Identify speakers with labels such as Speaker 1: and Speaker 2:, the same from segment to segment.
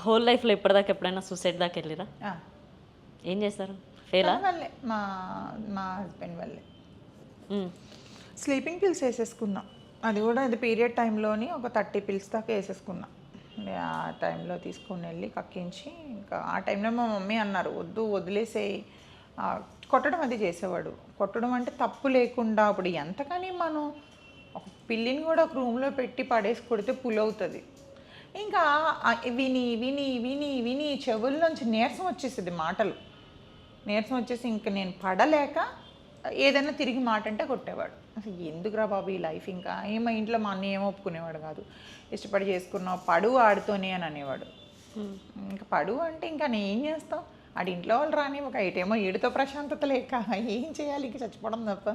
Speaker 1: Whole లైఫ్‌లో ఇప్పటిదాకా ఎప్పుడైనా సూసైడ్ దాకా ఎళ్లిరా?
Speaker 2: ఆ,
Speaker 1: ఏం చేశారు? ఫెయిలా?
Speaker 2: తన వల్లే మా మా హస్బెండ్ వల్లే
Speaker 1: హ్మ్.
Speaker 2: స్లీపింగ్ పిల్స్ వేసేసుకున్నా. అది కూడా ఇది పీరియడ్ టైంలోని ఒక 30 పిల్స్ దాకా వేసేసుకున్నా. ఆ టైంలో తీసుకొని వెళ్ళి కక్కించి ఇంకా ఆ టైంలో మా మమ్మీ అన్నారు వద్దు వదిలేసేయి. ఆ, కొట్టడం అది చేసేవాడు. కొట్టడం అంటే తప్పు లేకుండా ఇప్పుడు ఎంతకని మనం ఒక పిల్లిని కూడా ఒక రూమ్లో పెట్టి పడేసి కొడితే పులవుతుంది. ఇంకా విని విని విని విని చెవుల్లోంచి నీరసం వచ్చేసింది మాటలు. నీరసం వచ్చేసి ఇంక నేను పడలేక ఏదైనా తిరిగి మాట అంటే కొట్టేవాడు. అసలు ఎందుకురా బాబు ఈ లైఫ్, ఇంకా ఏమో ఇంట్లో మా అన్న ఏమో ఒప్పుకునేవాడు కాదు. ఇష్టపడి చేసుకున్నావు పడు ఆడుతోనే అని అనేవాడు. ఇంకా పడు అంటే ఇంకా నేను ఏం చేస్తాం, ఆడి ఇంట్లో వాళ్ళు రాని ఒక ఇటేమో ఈడితో ప్రశాంతత లేక ఏం చేయాలి, ఇంక చచ్చిపోవడం తప్ప.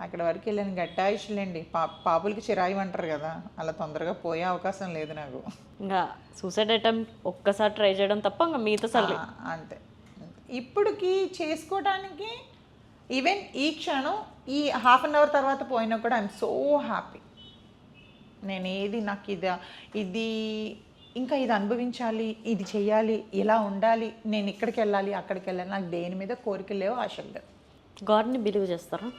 Speaker 2: అక్కడ వరకు వెళ్ళాను గట్టాయిషులేండి. పాపులకి చిరాయి అంటారు కదా, అలా తొందరగా పోయే అవకాశం లేదు నాకు.
Speaker 1: ఇంగా సూసైడ్ అటెంప్ట్ ఒక్కసారి ట్రై చేయడం తప్ప ఇంక మిగతా సార్లు
Speaker 2: అంతే. ఇప్పటికి చేసుకోవడానికి ఈవెన్ ఈ క్షణం ఈ హాఫ్ అన్ అవర్ తర్వాత పోయినా కూడా ఐఎమ్ సో హ్యాపీ. నేను ఏది నాకు ఇది ఇంకా ఇది అనుభవించాలి, ఇది చెయ్యాలి, ఇలా ఉండాలి, నేను ఇక్కడికి వెళ్ళాలి అక్కడికి వెళ్ళాలి, నాకు దేని మీద కోరికలు లేవు, ఆశలు లేవు.
Speaker 1: గాడ్‌ని బిలీవ్ చేస్తారా?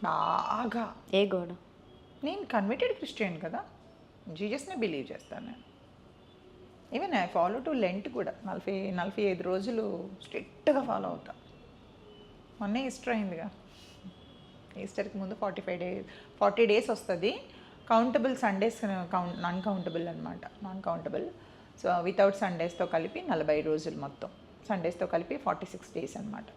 Speaker 2: బాగా.
Speaker 1: ఏ గాడ్?
Speaker 2: నేను కన్వర్టెడ్ క్రిస్టియన్ కదా, జీసస్నే బిలీవ్ చేస్తాను నేను. Even I follow to Lent కూడా 45 రోజులు స్ట్రిక్ట్గా ఫాలో అవుతా. మొన్నే ఈస్టర్ అయిందిగా, ఈస్టర్కి ముందు 40 డేస్ వస్తుంది. కౌంటబుల్ సండేస్ నాన్ కౌంటబుల్ అనమాట, నాన్ కౌంటబుల్. సో వితౌట్ సండేస్తో కలిపి 40 రోజులు మొత్తం, సండేస్తో కలిపి 46 డేస్ అనమాట.